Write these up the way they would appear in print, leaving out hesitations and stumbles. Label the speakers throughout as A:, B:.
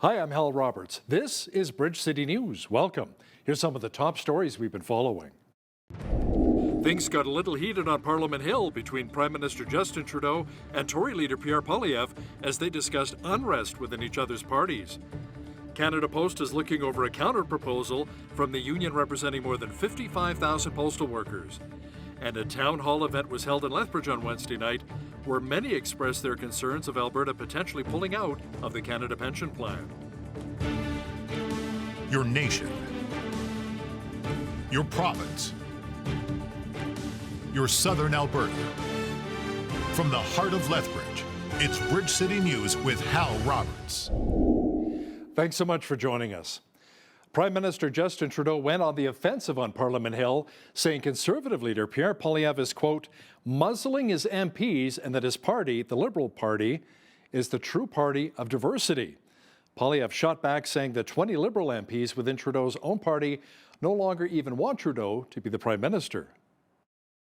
A: Hi, I'm Hal Roberts. This is Bridge City News. Welcome. Here's some of the top stories we've been following. Things got a little heated on Parliament Hill between Prime Minister Justin Trudeau and Tory leader Pierre Poilievre as they discussed unrest within each other's parties. Canada Post is looking over a counter-proposal from the union representing more than 55,000 postal workers. And a town hall event was held in Lethbridge on Wednesday night, where many expressed their concerns of Alberta potentially pulling out of the Canada Pension Plan.
B: Your nation, your province, your southern Alberta. From the heart of Lethbridge, it's Bridge City News with Hal Roberts.
A: Thanks so much for joining us. Prime Minister Justin Trudeau went on the offensive on Parliament Hill, saying Conservative leader Pierre Poilievre is, quote, muzzling his MPs and that his party, the Liberal Party, is the true party of diversity. Poilievre shot back, saying that 20 Liberal MPs within Trudeau's own party no longer even want Trudeau to be the Prime Minister.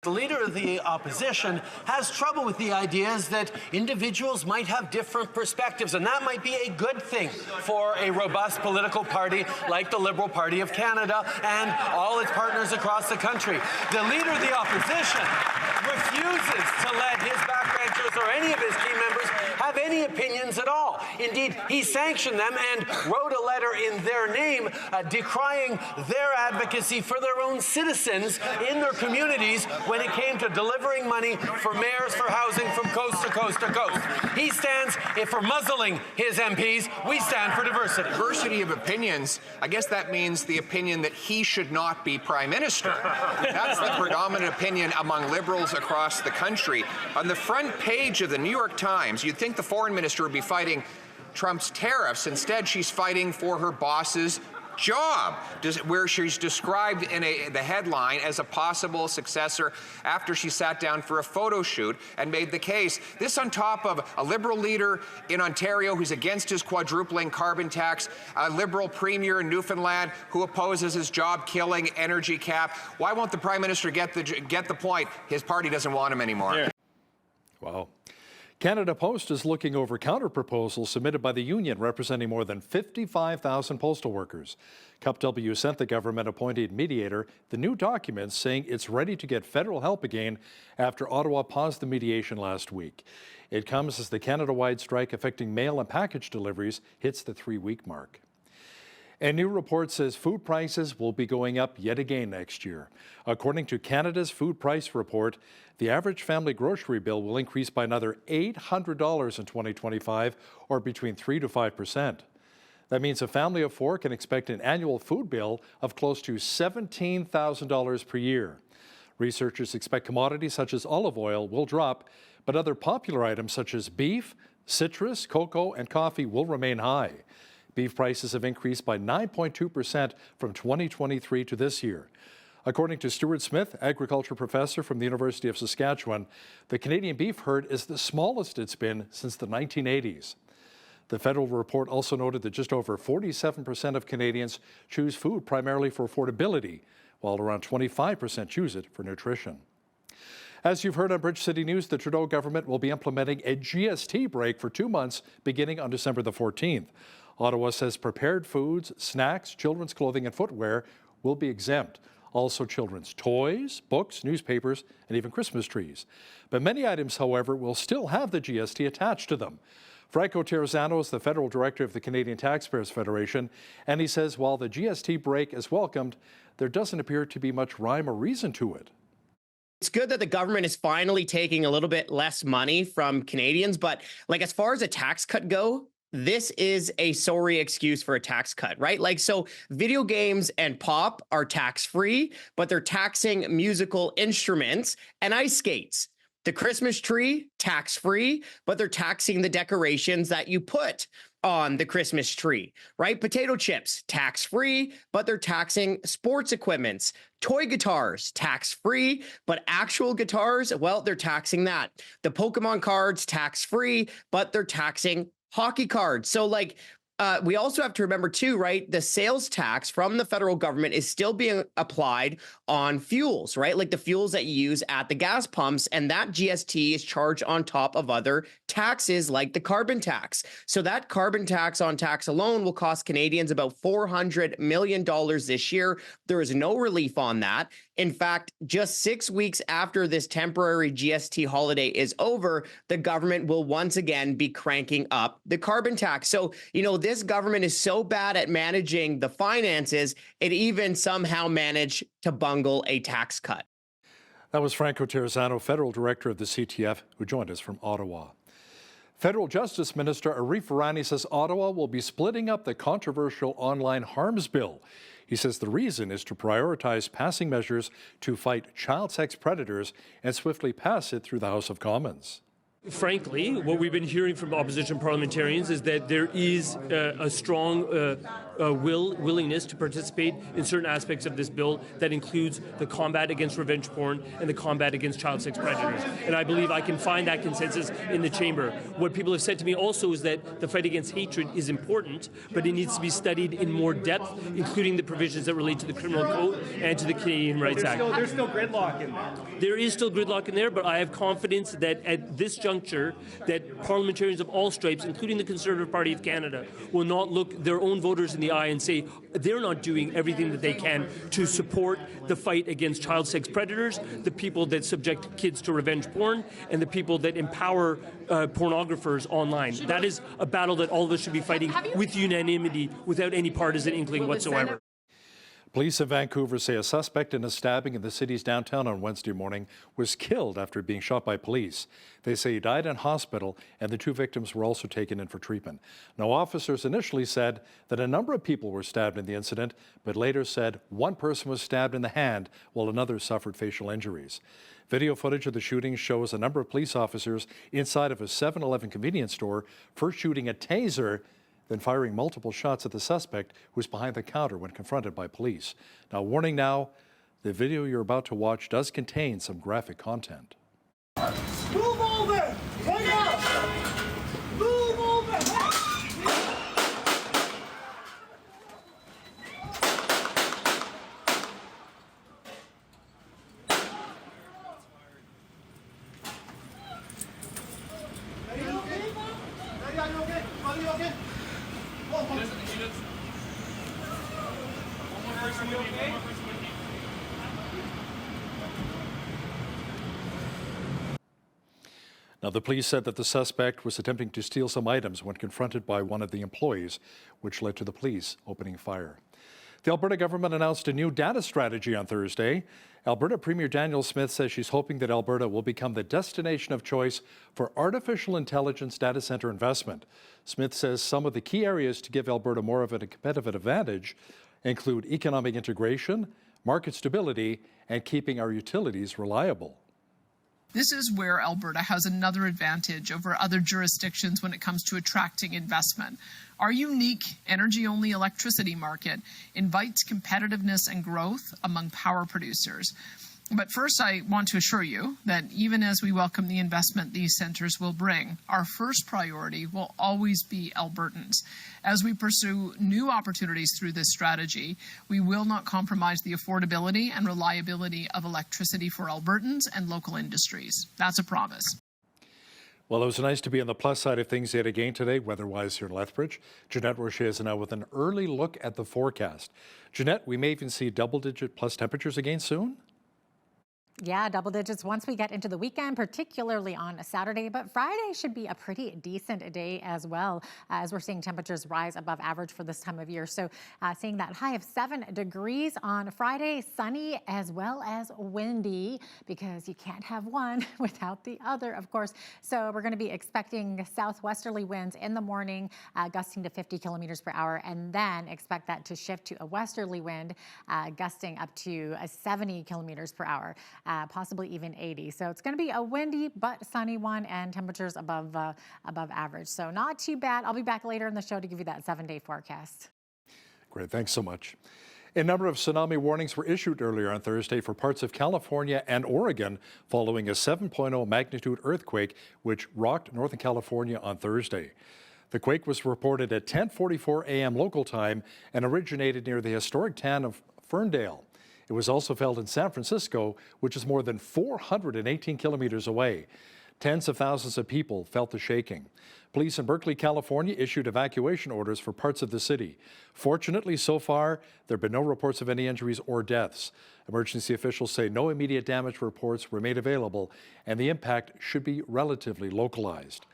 C: The leader of the opposition has trouble with the ideas that individuals might have different perspectives, and that might be a good thing for a robust political party like the Liberal Party of Canada and all its partners across the country. The leader of the opposition refuses to let his backbenchers or any of his team members have any opinions at all. Indeed, he sanctioned them and wrote a letter in their name decrying their advocacy for their own citizens in their communities when it came to delivering money for mayors for housing from coast to coast to coast. He stands for muzzling his MPs. We stand for diversity.
D: Diversity of opinions, I guess that means the opinion that he should not be Prime Minister. That's the predominant opinion among Liberals across the country. On the front page of the New York Times, you'd think the Foreign Minister would be fighting Trump's tariffs. Instead, she's fighting for her boss's job, where she's described in the headline as a possible successor after she sat down for a photo shoot and made the case. This on top of a Liberal leader in Ontario who's against his quadrupling carbon tax, a Liberal premier in Newfoundland who opposes his job-killing energy cap. Why won't the Prime Minister get the point? His party doesn't want him anymore.
A: Yeah. Wow. Canada Post is looking over counter-proposals submitted by the union representing more than 55,000 postal workers. CUPW sent the government-appointed mediator the new documents, saying it's ready to get federal help again after Ottawa paused the mediation last week. It comes as the Canada-wide strike affecting mail and package deliveries hits the 3-week mark. A new report says food prices will be going up yet again next year. According to Canada's Food Price Report, the average family grocery bill will increase by another $800 in 2025, or between 3 to 5%. That means a family of 4 can expect an annual food bill of close to $17,000 per year. Researchers expect commodities such as olive oil will drop, but other popular items such as beef, citrus, cocoa, and coffee will remain high. Beef prices have increased by 9.2% from 2023 to this year. According to Stuart Smith, agriculture professor from the University of Saskatchewan, the Canadian beef herd is the smallest it's been since the 1980s. The federal report also noted that just over 47% of Canadians choose food primarily for affordability, while around 25% choose it for nutrition. As you've heard on Bridge City News, the Trudeau government will be implementing a GST break for 2 months beginning on December the 14th. Ottawa says prepared foods, snacks, children's clothing and footwear will be exempt. Also children's toys, books, newspapers, and even Christmas trees. But many items, however, will still have the GST attached to them. Franco Terrazzano is the federal director of the Canadian Taxpayers Federation, and he says while the GST break is welcomed, there doesn't appear to be much rhyme or reason to it.
E: It's good that the government is finally taking a little bit less money from Canadians, but as far as a tax cut go, this is a sorry excuse for a tax cut, right? So video games and pop are tax-free, but they're taxing musical instruments and ice skates. The Christmas tree, tax-free, but they're taxing the decorations that you put on the Christmas tree, right? Potato chips, tax-free, but they're taxing sports equipments. Toy guitars, tax-free, but actual guitars, well, they're taxing that. The Pokemon cards, tax-free, but they're taxing hockey cards. So we also have to remember too, right? The sales tax from the federal government is still being applied on fuels, right? Like the fuels that you use at the gas pumps, and that GST is charged on top of other taxes like the carbon tax. So that carbon tax on tax alone will cost Canadians about $400 million this year. There is no relief on that. In fact, just 6 weeks after this temporary GST holiday is over, the government will once again be cranking up the carbon tax. So, this government is so bad at managing the finances, it even somehow managed to bungle a tax cut.
A: That was Franco Terrazzano, federal director of the CTF, who joined us from Ottawa. Federal Justice Minister Arif Virani says Ottawa will be splitting up the controversial online harms bill. He says the reason is to prioritize passing measures to fight child sex predators and swiftly pass it through the House of Commons.
F: Frankly, what we've been hearing from opposition parliamentarians is that there is a strong willingness to participate in certain aspects of this bill that includes the combat against revenge porn and the combat against child sex predators. And I believe I can find that consensus in the chamber. What people have said to me also is that the fight against hatred is important, but it needs to be studied in more depth, including the provisions that relate to the Criminal Code and to the Canadian Rights Act.
G: There's still gridlock in there.
F: There is still gridlock in there, but I have confidence that at this juncture, that parliamentarians of all stripes, including the Conservative Party of Canada, will not look their own voters in the eye and say they're not doing everything that they can to support the fight against child sex predators, the people that subject kids to revenge porn, and the people that empower pornographers online. That is a battle that all of us should be fighting with unanimity, without any partisan inkling whatsoever.
A: Police in Vancouver say a suspect in a stabbing in the city's downtown on Wednesday morning was killed after being shot by police. They say he died in hospital, and the two victims were also taken in for treatment. Now, officers initially said that a number of people were stabbed in the incident, but later said one person was stabbed in the hand while another suffered facial injuries. Video footage of the shooting shows a number of police officers inside of a 7-Eleven convenience store first shooting a taser, then firing multiple shots at the suspect who was behind the counter when confronted by police. Now, warning now, the video you're about to watch does contain some graphic content.
H: Move over! Hang up! Move over! Are you okay? Are you okay? Are you okay?
A: Now, the police said that the suspect was attempting to steal some items when confronted by one of the employees, which led to the police opening fire. The Alberta government announced a new data strategy on Thursday. Alberta Premier Danielle Smith says she's hoping that Alberta will become the destination of choice for artificial intelligence data center investment. Smith says some of the key areas to give Alberta more of a competitive advantage include economic integration, market stability, and keeping our utilities reliable.
I: This is where Alberta has another advantage over other jurisdictions when it comes to attracting investment. Our unique energy-only electricity market invites competitiveness and growth among power producers. But first, I want to assure you that even as we welcome the investment these centres will bring, our first priority will always be Albertans. As we pursue new opportunities through this strategy, we will not compromise the affordability and reliability of electricity for Albertans and local industries. That's a promise.
A: Well, it was nice to be on the plus side of things yet again today, weather-wise here in Lethbridge. Jeanette Rocher is now with an early look at the forecast. Jeanette, we may even see double-digit plus temperatures again soon?
J: Yeah, double digits once we get into the weekend, particularly on a Saturday. But Friday should be a pretty decent day as well, as we're seeing temperatures rise above average for this time of year. So seeing that high of 7 degrees on Friday, sunny as well as windy, because you can't have one without the other, of course. So we're going to be expecting southwesterly winds in the morning, gusting to 50 kilometers per hour, and then expect that to shift to a westerly wind, gusting up to 70 kilometers per hour. Possibly even 80. So it's going to be a windy but sunny one, and temperatures above average. So not too bad. I'll be back later in the show to give you that 7-day forecast.
A: Great, thanks so much. A number of tsunami warnings were issued earlier on Thursday for parts of California and Oregon following a 7.0 magnitude earthquake which rocked Northern California on Thursday. The quake was reported at 10:44 a.m. local time and originated near the historic town of Ferndale. It was also felt in San Francisco, which is more than 418 kilometers away. Tens of thousands of people felt the shaking. Police in Berkeley, California issued evacuation orders for parts of the city. Fortunately, so far, there have been no reports of any injuries or deaths. Emergency officials say no immediate damage reports were made available, and the impact should be relatively localized.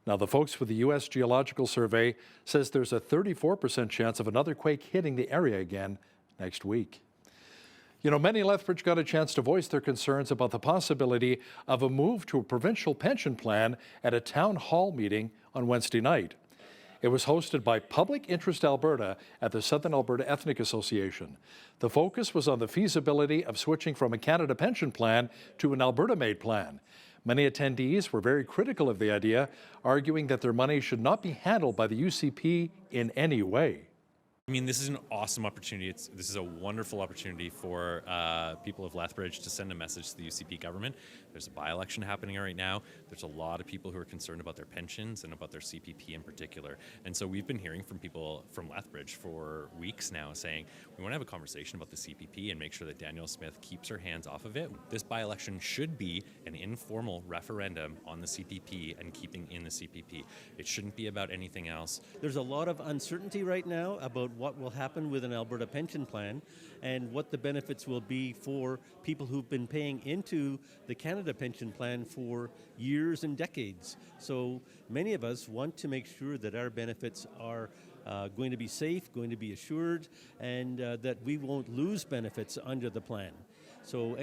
A: Now, the folks with the U.S. Geological Survey says there's a 34% chance of another quake hitting the area again next week. You know, many in Lethbridge got a chance to voice their concerns about the possibility of a move to a provincial pension plan at a town hall meeting on Wednesday night. It was hosted by Public Interest Alberta at the Southern Alberta Ethnic Association. The focus was on the feasibility of switching from a Canada pension plan to an Alberta-made plan. Many attendees were very critical of the idea, arguing that their money should not be handled by the UCP in any way.
G: I mean, this is an awesome opportunity. This is a wonderful opportunity for people of Lethbridge to send a message to the UCP government. There's a by-election happening right now. There's a lot of people who are concerned about their pensions and about their CPP in particular. And so we've been hearing from people from Lethbridge for weeks now saying, we want to have a conversation about the CPP and make sure that Danielle Smith keeps her hands off of it. This by-election should be an informal referendum on the CPP and keeping in the CPP. It shouldn't be about anything else.
K: There's a lot of uncertainty right now about what will happen with an Alberta pension plan and what the benefits will be for people who've been paying into the Canada pension plan for years and decades. So many of us want to make sure that our benefits are going to be safe, going to be assured, and that we won't lose benefits under the plan. So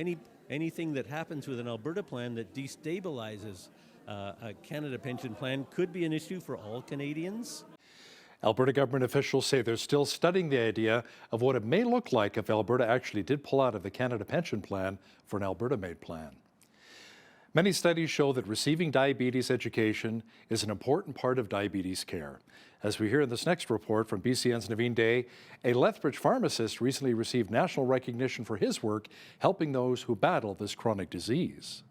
K: anything that happens with an Alberta plan that destabilizes a Canada pension plan could be an issue for all Canadians.
A: Alberta government officials say they're still studying the idea of what it may look like if Alberta actually did pull out of the Canada pension plan for an Alberta-made plan. Many studies show that receiving diabetes education is an important part of diabetes care. As we hear in this next report from BCN's Naveen Day, a Lethbridge pharmacist recently received national recognition for his work helping those who battle this chronic disease.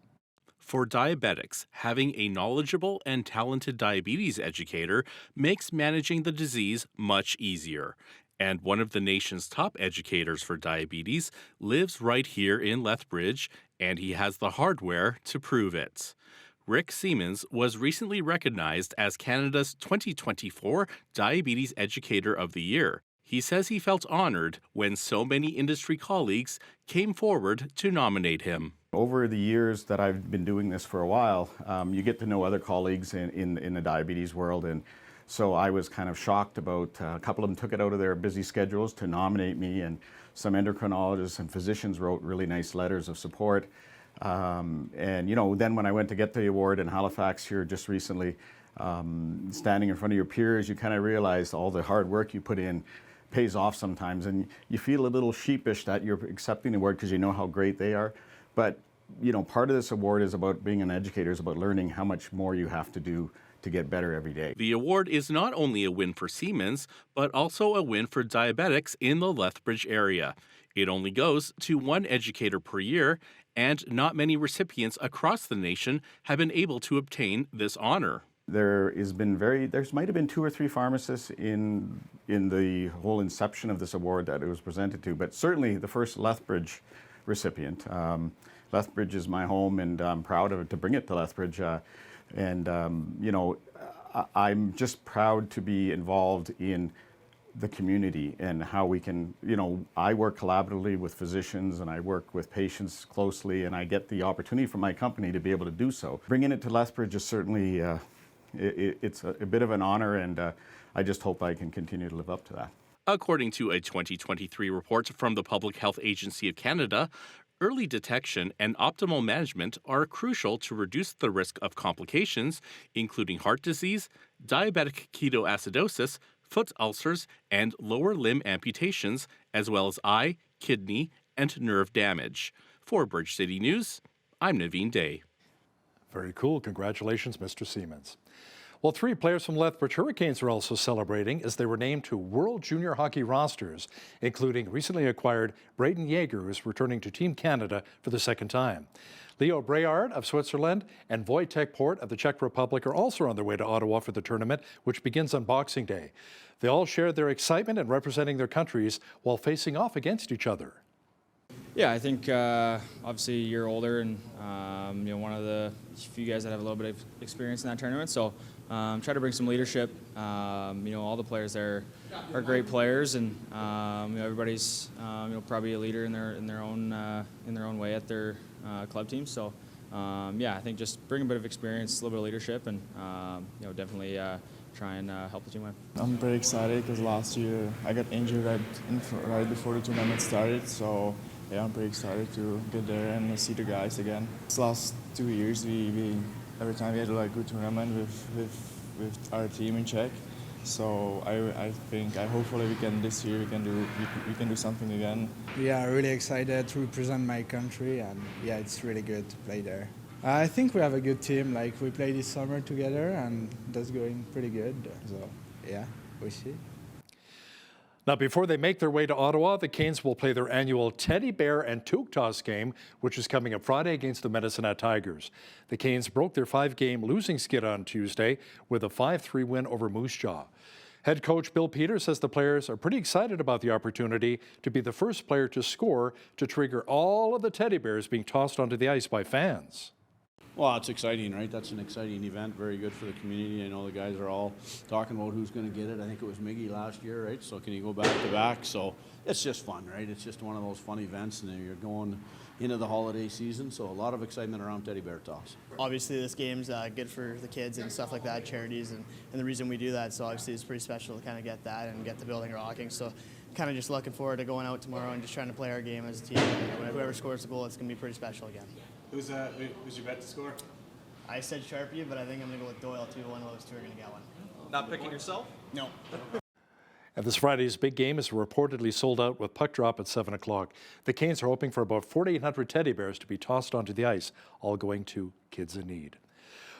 L: For diabetics, having a knowledgeable and talented diabetes educator makes managing the disease much easier. And one of the nation's top educators for diabetes lives right here in Lethbridge, and he has the hardware to prove it. Rick Siemens was recently recognized as Canada's 2024 Diabetes Educator of the Year. He says he felt honored when so many industry colleagues came forward to nominate him.
M: Over the years that I've been doing this for a while, you get to know other colleagues in the diabetes world, and so I was kind of shocked about a couple of them took it out of their busy schedules to nominate me, and some endocrinologists and physicians wrote really nice letters of support. And you know, then when I went to get the award in Halifax here just recently, standing in front of your peers, you kind of realize all the hard work you put in pays off sometimes, and you feel a little sheepish that you're accepting the award because you know how great they are. But you know, part of this award is about being an educator, is about learning how much more you have to do to get better every day.
L: The award is not only a win for Siemens, but also a win for diabetics in the Lethbridge area. It only goes to one educator per year, and not many recipients across the nation have been able to obtain this honor.
M: There might have been 2 or 3 pharmacists in the whole inception of this award that it was presented to, but certainly the first Lethbridge recipient. Lethbridge is my home, and I'm proud to bring it to Lethbridge. You know, I'm just proud to be involved in the community and how we can, you know, I work collaboratively with physicians and I work with patients closely, and I get the opportunity from my company to be able to do so. Bringing it to Lethbridge is certainly, it's a bit of an honor, and I just hope I can continue to live up to that.
L: According to a 2023 report from the Public Health Agency of Canada, early detection and optimal management are crucial to reduce the risk of complications, including heart disease, diabetic ketoacidosis, foot ulcers, and lower limb amputations, as well as eye, kidney, and nerve damage. For Bridge City News, I'm Naveen Day.
A: Very cool. Congratulations, Mr. Siemens. Well, 3 players from Lethbridge Hurricanes are also celebrating as they were named to World Junior Hockey rosters, including recently acquired Braden Yeager, who is returning to Team Canada for the 2nd time. Leo Brayard of Switzerland and Wojtek Port of the Czech Republic are also on their way to Ottawa for the tournament, which begins on Boxing Day. They all shared their excitement in representing their countries while facing off against each other.
N: Yeah, I think obviously a year older and one of the few guys that have a little bit of experience in that tournament. So try to bring some leadership. All the players there are great players, and everybody's probably a leader in their own way at their club team. So I think just bring a bit of experience, a little bit of leadership, and definitely try and help the team win.
O: I'm very excited because last year I got injured right before the tournament started. So yeah, I'm pretty excited to get there and see the guys again. This last 2 years, we every time we had a good tournament with our team in Czech. So I think hopefully this year we can do something again.
P: Yeah, really excited to represent my country, and yeah, it's really good to play there. I think we have a good team. Like, we played this summer together, and that's going pretty good. So yeah, we'll see.
A: Now, before they make their way to Ottawa, the Canes will play their annual Teddy Bear and Took Toss game, which is coming up Friday against the Medicine Hat Tigers. The Canes broke their 5-game losing skid on Tuesday with a 5-3 win over Moose Jaw. Head coach Bill Peters says the players are pretty excited about the opportunity to be the first player to score to trigger all of the teddy bears being tossed onto the ice by fans.
Q: Well, it's exciting, right? That's an exciting event, very good for the community. I know the guys are all talking about who's going to get it. I think it was Miggy last year, right? So can you go back to back? So it's just fun, right? It's just one of those fun events, and you're going into the holiday season, so a lot of excitement around Teddy Bear Toss.
R: Obviously, this game's good for the kids and stuff like that, charities, and the reason we do that, so obviously it's pretty special to kind of get that and get the building rocking. So kind of just looking forward to going out tomorrow and just trying to play our game as a team. And whoever scores the goal, it's going to be pretty special again.
S: Who's your bet to score?
R: I said Sharpie, but I think I'm going to go with Doyle too. One of those two are going to get one.
S: Not picking yourself?
R: No.
A: And this Friday's big game is reportedly sold out with puck drop at 7 o'clock. The Canes are hoping for about 4,800 teddy bears to be tossed onto the ice, all going to kids in need.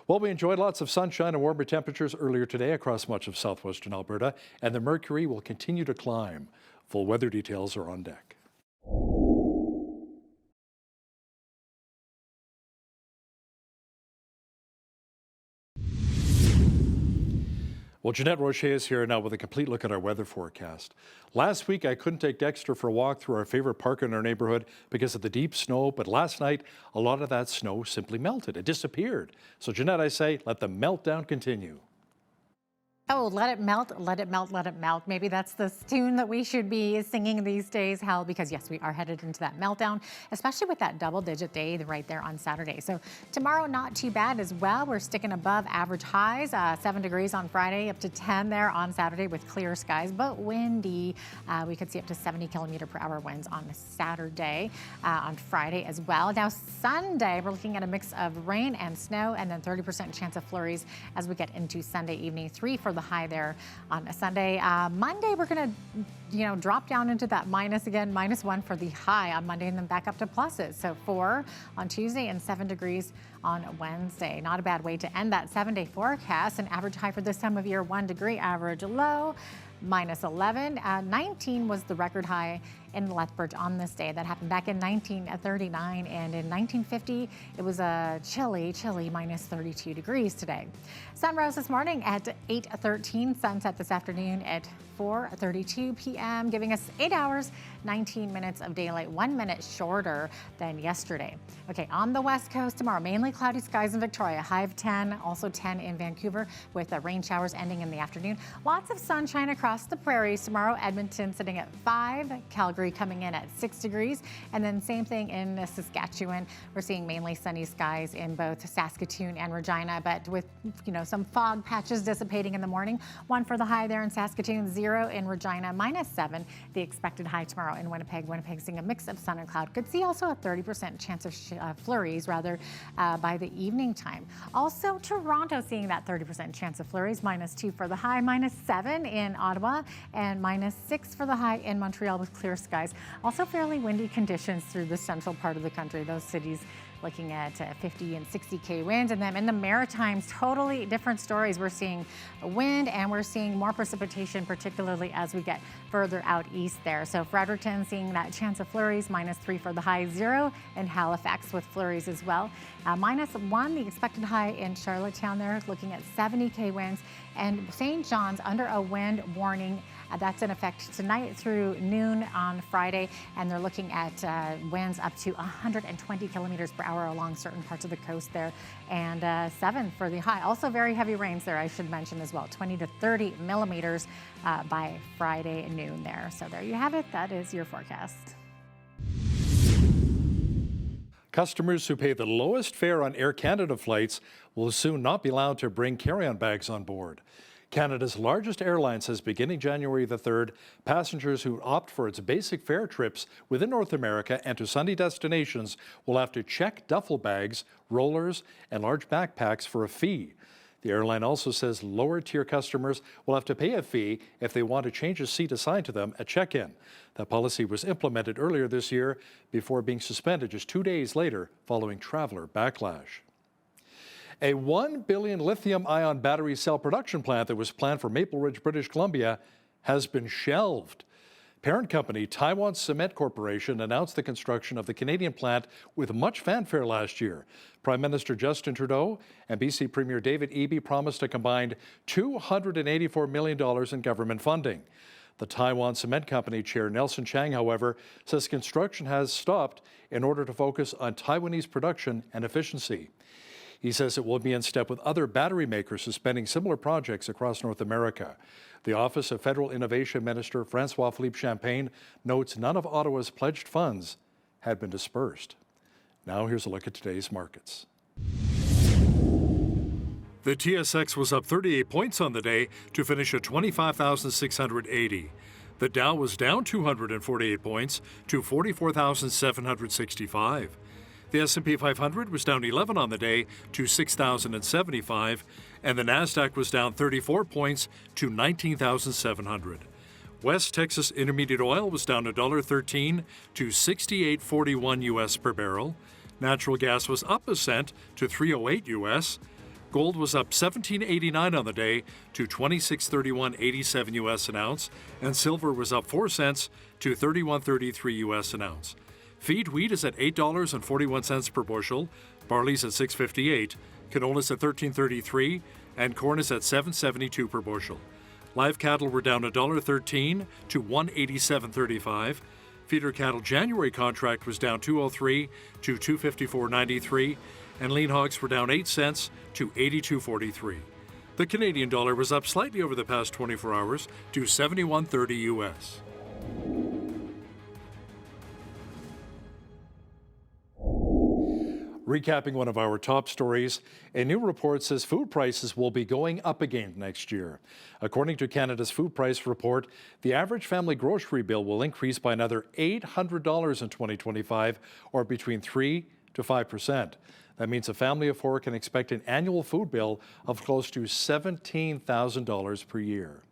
A: Well, we enjoyed lots of sunshine and warmer temperatures earlier today across much of southwestern Alberta, and the mercury will continue to climb. Full weather details are on deck. Well, Jeanette Roche is here now with a complete look at our weather forecast. Last week, I couldn't take Dexter for a walk through our favorite park in our neighborhood because of the deep snow, but last night, a lot of that snow simply melted. It disappeared. So, Jeanette, I say, let the meltdown continue.
J: Oh, let it melt, let it melt, let it melt. Maybe that's the tune that we should be singing these days, Hal, because yes, we are headed into that meltdown, especially with that double-digit day right there on Saturday. So tomorrow, not too bad as well. We're sticking above average highs, 7 degrees on Friday, up to 10 there on Saturday with clear skies, but windy. We could see up to 70 km/h winds on Saturday, on Friday as well. Now, Sunday, we're looking at a mix of rain and snow, and then 30% chance of flurries as we get into Sunday evening. 3 for the high there on a Sunday. Monday, we're going to, drop down into that minus again, -1 for the high on Monday, and then back up to pluses. So 4 on Tuesday and 7 degrees on Wednesday. Not a bad way to end that 7-day forecast. An average high for this time of year, 1 degree, average low, -11. 19 was the record high in Lethbridge on this day. That happened back in 1939, and in 1950, it was a chilly -32 degrees today. Sun rose this morning at 8:13, sunset this afternoon at 4:32 p.m., giving us 8 hours, 19 minutes of daylight, 1 minute shorter than yesterday. Okay, on the west coast tomorrow, mainly cloudy skies in Victoria, high of 10, also 10 in Vancouver, with rain showers ending in the afternoon. Lots of sunshine across the prairies tomorrow. Edmonton sitting at 5, Calgary coming in at 6 degrees, and then same thing in Saskatchewan. We're seeing mainly sunny skies in both Saskatoon and Regina, but with some fog patches dissipating in the morning. 1 for the high there in Saskatoon, 0 in Regina, -7 the expected high tomorrow in Winnipeg. Winnipeg seeing a mix of sun and cloud. Could see also a 30% chance of flurries by the evening time. Also Toronto seeing that 30% chance of flurries, -2 for the high, -7 in Ottawa, and -6 for the high in Montreal with clear skies. Also fairly windy conditions through the central part of the country. Those cities looking at 50 and 60K winds. And then in the Maritimes, totally different stories. We're seeing wind and we're seeing more precipitation, particularly as we get further out east there. So Fredericton seeing that chance of flurries, -3 for the high, 0 in Halifax with flurries as well. -1 the expected high in Charlottetown there, looking at 70K winds. And St. John's under a wind warning That's in effect tonight through noon on Friday, and they're looking at winds up to 120 kilometers per hour along certain parts of the coast there, and 7 for the high. Also very heavy rains there, I should mention as well, 20 to 30 millimeters by Friday noon there. So there you have it. That is your forecast.
A: Customers who pay the lowest fare on Air Canada flights will soon not be allowed to bring carry-on bags on board. Canada's largest airline says beginning January the 3rd, passengers who opt for its basic fare trips within North America and to sunny destinations will have to check duffel bags, rollers, and large backpacks for a fee. The airline also says lower-tier customers will have to pay a fee if they want to change a seat assigned to them at check-in. That policy was implemented earlier this year before being suspended just 2 days later following traveler backlash. A $1 billion lithium-ion battery cell production plant that was planned for Maple Ridge, British Columbia, has been shelved. Parent company Taiwan Cement Corporation announced the construction of the Canadian plant with much fanfare last year. Prime Minister Justin Trudeau and BC Premier David Eby promised a combined $284 million in government funding. The Taiwan Cement Company Chair Nelson Chang, however, says construction has stopped in order to focus on Taiwanese production and efficiency. He says it will be in step with other battery makers suspending similar projects across North America. The Office of Federal Innovation Minister François-Philippe Champagne notes none of Ottawa's pledged funds had been dispersed. Now here's a look at today's markets. The TSX was up 38 points on the day to finish at 25,680. The Dow was down 248 points to 44,765. The S&P 500 was down 11 on the day to 6,075, and the Nasdaq was down 34 points to 19,700. West Texas Intermediate Oil was down $1.13 to $68.41 US per barrel. Natural gas was up a cent to $3.08 US. Gold was up $17.89 on the day to $26.31.87 US an ounce, and silver was up 4 cents to $31.33 US an ounce. Feed wheat is at $8.41 per bushel, barley's at $6.58, canola's at $13.33, and corn is at $7.72 per bushel. Live cattle were down $1.13 to $187.35. Feeder cattle January contract was down $2.03 to $254.93, and lean hogs were down 8 cents to $82.43. The Canadian dollar was up slightly over the past 24 hours to 71.30 US. Recapping one of our top stories, a new report says food prices will be going up again next year. According to Canada's food price report, the average family grocery bill will increase by another $800 in 2025, or between 3 to 5%. That means a family of 4 can expect an annual food bill of close to $17,000 per year.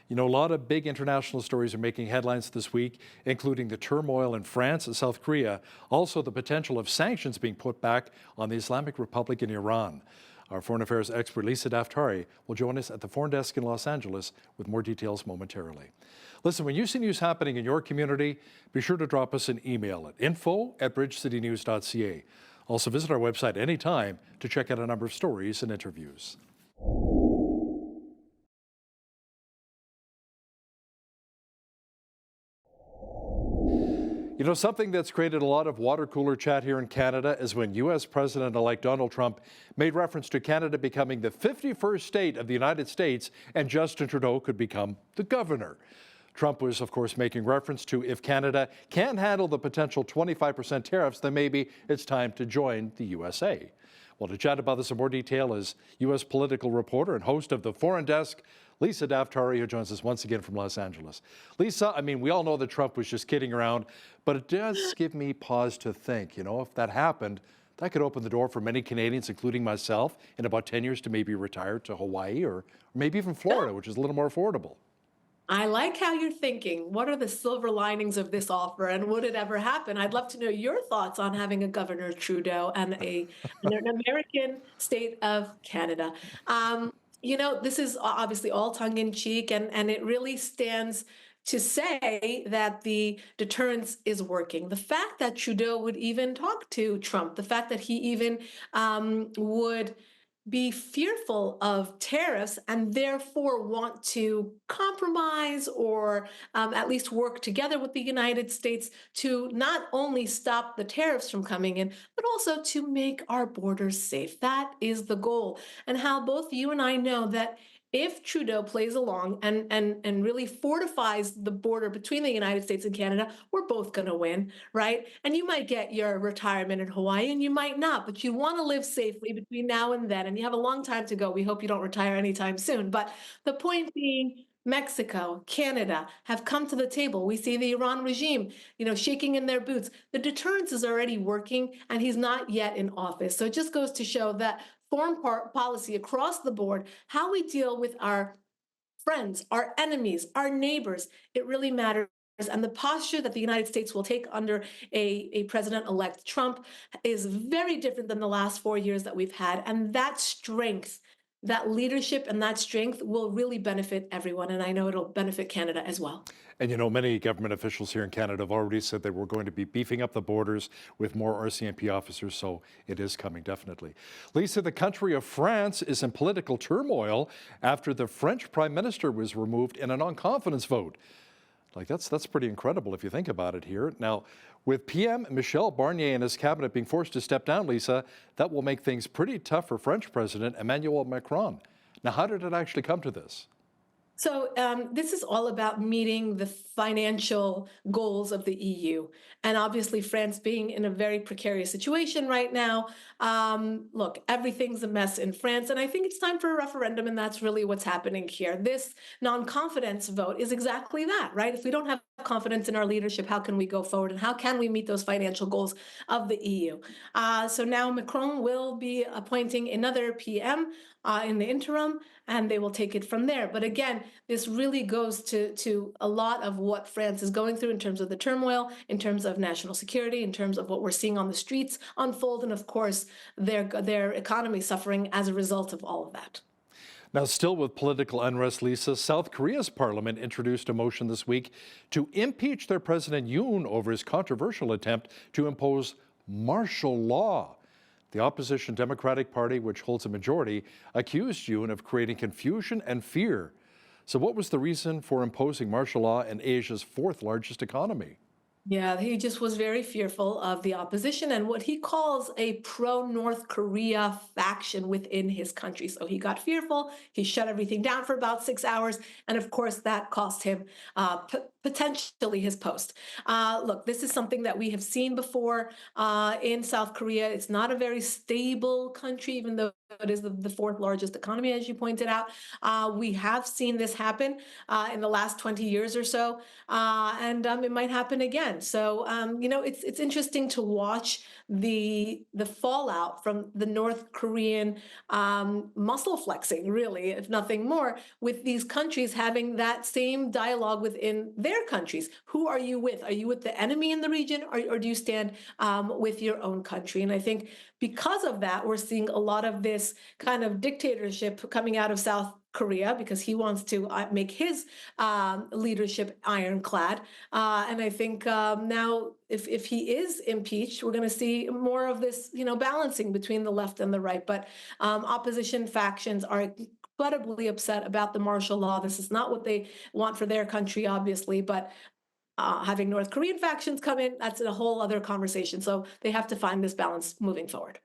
A: You know, a lot of big international stories are making headlines this week, including the turmoil in France and South Korea, also the potential of sanctions being put back on the Islamic Republic and Iran. Our foreign affairs expert Lisa Daftari will join us at the Foreign Desk in Los Angeles with more details momentarily. Listen, when you see news happening in your community, be sure to drop us an email at info@bridgecitynews.ca. Also visit our website anytime to check out a number of stories and interviews. You know, something that's created a lot of water cooler chat here in Canada is when U.S. President-elect Donald Trump made reference to Canada becoming the 51st state of the United States and Justin Trudeau could become the governor. Trump was, of course, making reference to if Canada can't handle the potential 25% tariffs, then maybe it's time to join the USA. Well, to chat about this in more detail is U.S. political reporter and host of the Foreign Desk, Lisa Daftari, who joins us once again from Los Angeles. Lisa, I mean, we all know that Trump was just kidding around, but it does give me pause to think, you know, if that happened, that could open the door for many Canadians, including myself, in about 10 years to maybe retire to Hawaii or maybe even Florida, which is a little more affordable.
T: I like how you're thinking. What are the silver linings of this offer, and would it ever happen? I'd love to know your thoughts on having a Governor Trudeau and an American state of Canada. You know, this is obviously all tongue-in-cheek, and it really stands to say that the deterrence is working. The fact that Trudeau would even talk to Trump, the fact that he even would be fearful of tariffs and therefore want to compromise or at least work together with the United States to not only stop the tariffs from coming in, but also to make our borders safe. That is the goal. And how both you and I know that if Trudeau plays along and really fortifies the border between the United States and Canada, we're both going to win, right? And you might get your retirement in Hawaii and you might not, but you want to live safely between now and then. And you have a long time to go. We hope you don't retire anytime soon. But the point being, Mexico, Canada have come to the table. We see the Iran regime, shaking in their boots. The deterrence is already working, and he's not yet in office. So it just goes to show that foreign policy across the board, how we deal with our friends, our enemies, our neighbors, it really matters. And the posture that the United States will take under a president-elect Trump is very different than the last 4 years that we've had. And that strength, that leadership and that strength will really benefit everyone. And I know it'll benefit Canada as well.
A: And many government officials here in Canada have already said that we're going to be beefing up the borders with more RCMP officers, so it is coming, definitely. Lisa, the country of France is in political turmoil after the French Prime Minister was removed in a non-confidence vote. That's pretty incredible if you think about it here. Now, with PM Michel Barnier and his cabinet being forced to step down, Lisa, that will make things pretty tough for French President Emmanuel Macron. Now, how did it actually come to this?
T: So this is all about meeting the financial goals of the EU. And obviously, France being in a very precarious situation right now. Look, everything's a mess in France. And I think it's time for a referendum. And that's really what's happening here. This non-confidence vote is exactly that, right? If we don't have confidence in our leadership, how can we go forward? And how can we meet those financial goals of the EU? So now Macron will be appointing another PM in the interim, and they will take it from there. But again, this really goes to a lot of what France is going through in terms of the turmoil, in terms of national security, in terms of what we're seeing on the streets unfold, and of course, their economy suffering as a result of all of that.
A: Now, still with political unrest, Lisa, South Korea's parliament introduced a motion this week to impeach their President Yoon over his controversial attempt to impose martial law. The opposition Democratic Party, which holds a majority, accused Yoon of creating confusion and fear. So what was the reason for imposing martial law in Asia's fourth largest economy?
T: Yeah, he just was very fearful of the opposition and what he calls a pro-North Korea faction within his country. So he got fearful. He shut everything down for about 6 hours. And of course, that cost him potentially his post. Look, this is something that we have seen before in South Korea. It's not a very stable country, even though it is the fourth largest economy, as you pointed out. We have seen this happen in the last 20 years or so, and it might happen again. So, it's interesting to watch the fallout from the North Korean muscle flexing, really, if nothing more, with these countries having that same dialogue within their countries. Who are you with? Are you with the enemy in the region, or do you stand with your own country? And I think because of that, we're seeing a lot of this kind of dictatorship coming out of South Korea, because he wants to make his leadership ironclad. And I think now, if he is impeached, we're going to see more of this, balancing between the left and the right. But opposition factions are incredibly upset about the martial law. This is not what they want for their country, obviously, but having North Korean factions come in, that's a whole other conversation. So they have to find this balance moving forward.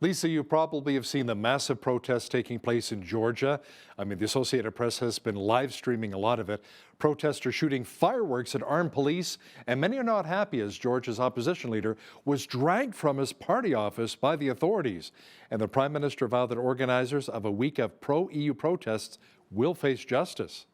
A: Lisa, you probably have seen the massive protests taking place in Georgia. The Associated Press has been live streaming a lot of it. Protesters shooting fireworks at armed police, and many are not happy as Georgia's opposition leader was dragged from his party office by the authorities. And the Prime Minister vowed that organizers of a week of pro-EU protests will face justice.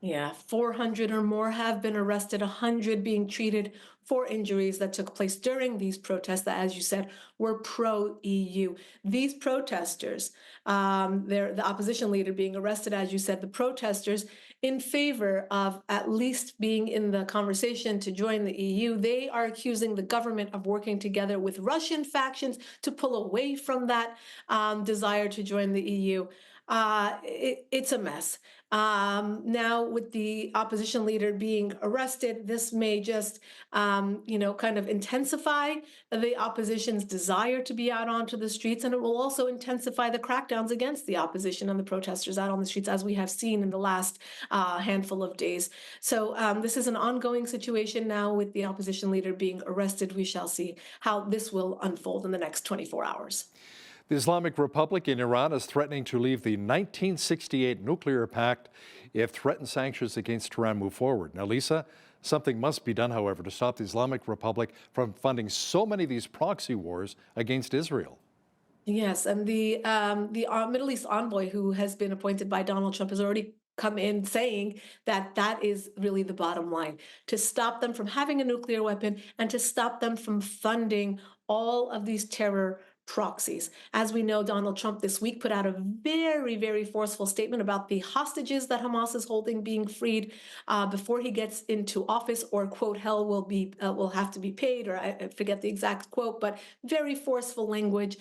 T: Yeah, 400 or more have been arrested, 100 being treated for injuries that took place during these protests that, as you said, were pro-EU. These protesters, the opposition leader being arrested, as you said, the protesters in favor of at least being in the conversation to join the EU, they are accusing the government of working together with Russian factions to pull away from that desire to join the EU. it's a mess. Now, with the opposition leader being arrested, this may just, kind of intensify the opposition's desire to be out onto the streets, and it will also intensify the crackdowns against the opposition and the protesters out on the streets, as we have seen in the last handful of days. So this is an ongoing situation now with the opposition leader being arrested. We shall see how this will unfold in the next 24 hours.
A: The Islamic Republic in Iran is threatening to leave the 1968 nuclear pact if threatened sanctions against Tehran move forward. Now, Lisa, something must be done, however, to stop the Islamic Republic from funding so many of these proxy wars against Israel.
T: Yes, and the Middle East envoy who has been appointed by Donald Trump has already come in saying that that is really the bottom line, to stop them from having a nuclear weapon and to stop them from funding all of these terror proxies. As we know, Donald Trump this week put out a very, very forceful statement about the hostages that Hamas is holding being freed before he gets into office, or quote, hell will have to be paid, or I forget the exact quote, but very forceful language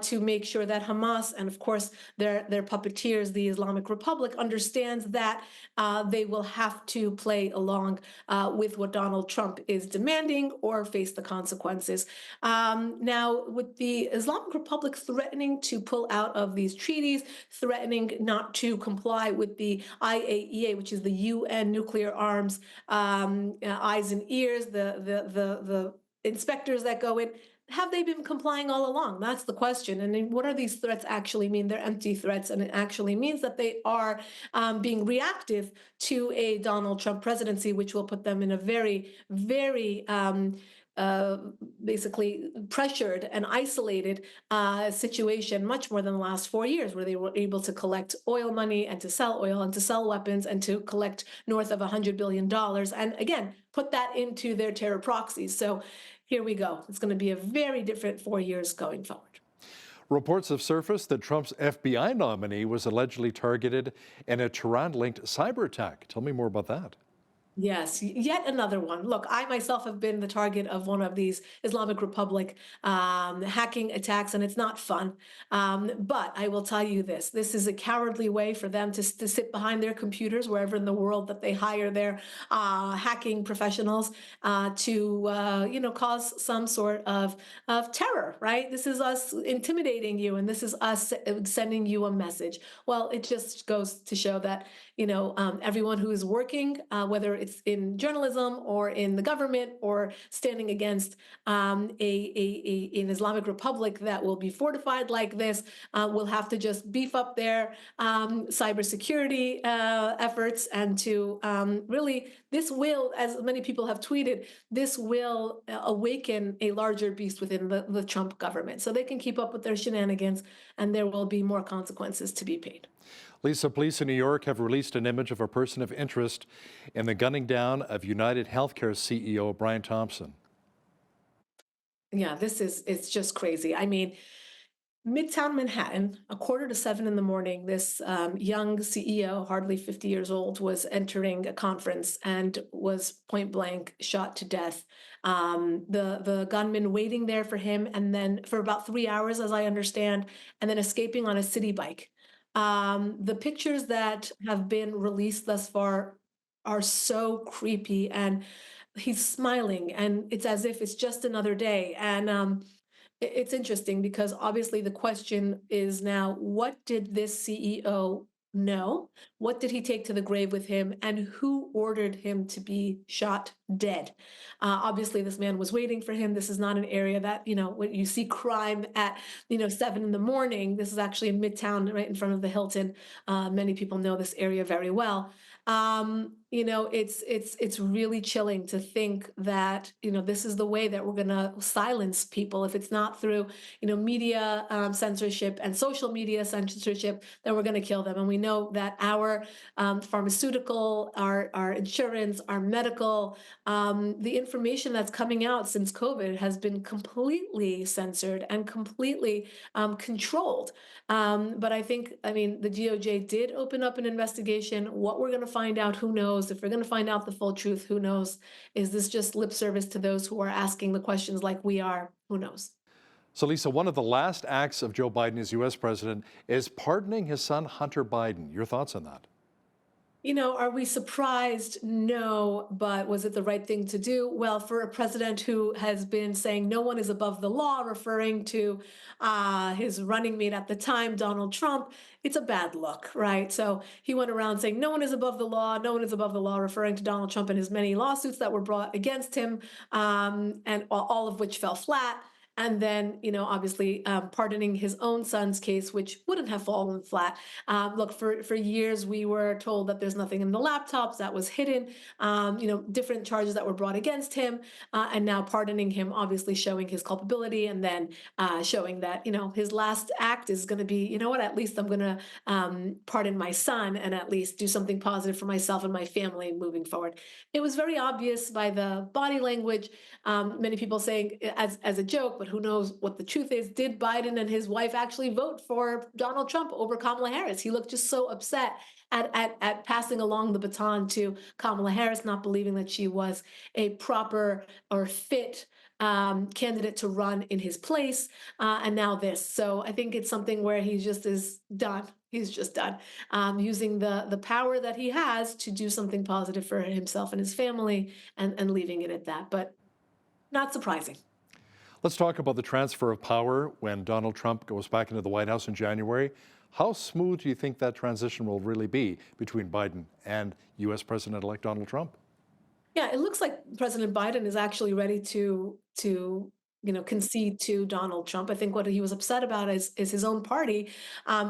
T: to make sure that Hamas and of course their puppeteers, the Islamic Republic, understands that they will have to play along with what Donald Trump is demanding or face the consequences. Now, with the Islamic Republic threatening to pull out of these treaties, threatening not to comply with the IAEA, which is the UN nuclear arms eyes and ears, the inspectors that go in. Have they been complying all along? That's the question. And then what are these threats actually mean? They're empty threats, and it actually means that they are being reactive to a Donald Trump presidency, which will put them in a very, very basically pressured and isolated situation, much more than the last 4 years, where they were able to collect oil money and to sell oil and to sell weapons and to collect north of $100 billion. And again, put that into their terror proxies. So here we go. It's going to be a very different 4 years going forward.
A: Reports have surfaced that Trump's FBI nominee was allegedly targeted in a Tehran-linked cyber attack. Tell me more about that.
T: Yes, yet another one. Look, I myself have been the target of one of these Islamic Republic hacking attacks, and it's not fun. But I will tell you this. This is a cowardly way for them to sit behind their computers wherever in the world that they hire their hacking professionals to, cause some sort of terror, right? This is us intimidating you, and this is us sending you a message. Well, it just goes to show that, everyone who is working, whether it's in journalism or in the government or standing against an Islamic Republic that will be fortified like this, will have to just beef up their cybersecurity efforts, and to really, this will, as many people have tweeted, this will awaken a larger beast within the Trump government. So they can keep up with their shenanigans, and there will be more consequences to be paid.
A: Lisa, police in New York have released an image of a person of interest in the gunning down of United Healthcare CEO Brian Thompson.
T: Yeah, it's just crazy. I mean, Midtown Manhattan, 6:45 in the morning, this young CEO, hardly 50 years old, was entering a conference and was point blank shot to death. The gunman waiting there for him, and then for about 3 hours, as I understand, and then escaping on a city bike. The pictures that have been released thus far are so creepy, and he's smiling, and it's as if it's just another day. And it's interesting because obviously the question is now, what did this CEO know? What did he take to the grave with him, and who ordered him to be shot dead? Obviously, this man was waiting for him. This is not an area that, when you see crime at, 7 in the morning, this is actually in Midtown, right in front of the Hilton. Many people know this area very well. It's really chilling to think that, this is the way that we're going to silence people. If it's not through, media censorship and social media censorship, then we're going to kill them. And we know that our pharmaceutical, our insurance, our medical, the information that's coming out since COVID has been completely censored and completely controlled. But the DOJ did open up an investigation. What we're going to find out, who knows? If we're going to find out the full truth, who knows? Is this just lip service to those who are asking the questions like we are? Who knows?
A: So, Lisa, one of the last acts of Joe Biden as U.S. president is pardoning his son, Hunter Biden. Your thoughts on that?
T: You know, are we surprised? No, but was it the right thing to do? Well, for a president who has been saying no one is above the law, referring to his running mate at the time, Donald Trump, it's a bad look, right? So he went around saying no one is above the law, no one is above the law, referring to Donald Trump and his many lawsuits that were brought against him, and all of which fell flat. And then, you know, obviously pardoning his own son's case, which wouldn't have fallen flat. Look, for years, we were told that there's nothing in the laptops that was hidden, you know, different charges that were brought against him, and now pardoning him, obviously showing his culpability, and then showing that, you know, his last act is going to be, you know what, at least I'm going to pardon my son and at least do something positive for myself and my family moving forward. It was very obvious by the body language, many people saying as a joke, but who knows what the truth is. Did Biden and his wife actually vote for Donald Trump over Kamala Harris? He looked just so upset at passing along the baton to Kamala Harris, not believing that she was a proper or fit candidate to run in his place, and now this. So I think it's something where he just is done. He's just done, using the power that he has to do something positive for himself and his family, and leaving it at that. But not surprising.
A: Let's talk about the transfer of power when Donald Trump goes back into the White House in January. How smooth do you think that transition will really be between Biden and U.S. President-elect Donald Trump?
T: Yeah, it looks like President Biden is actually ready to you know, concede to Donald Trump. I think what he was upset about is his own party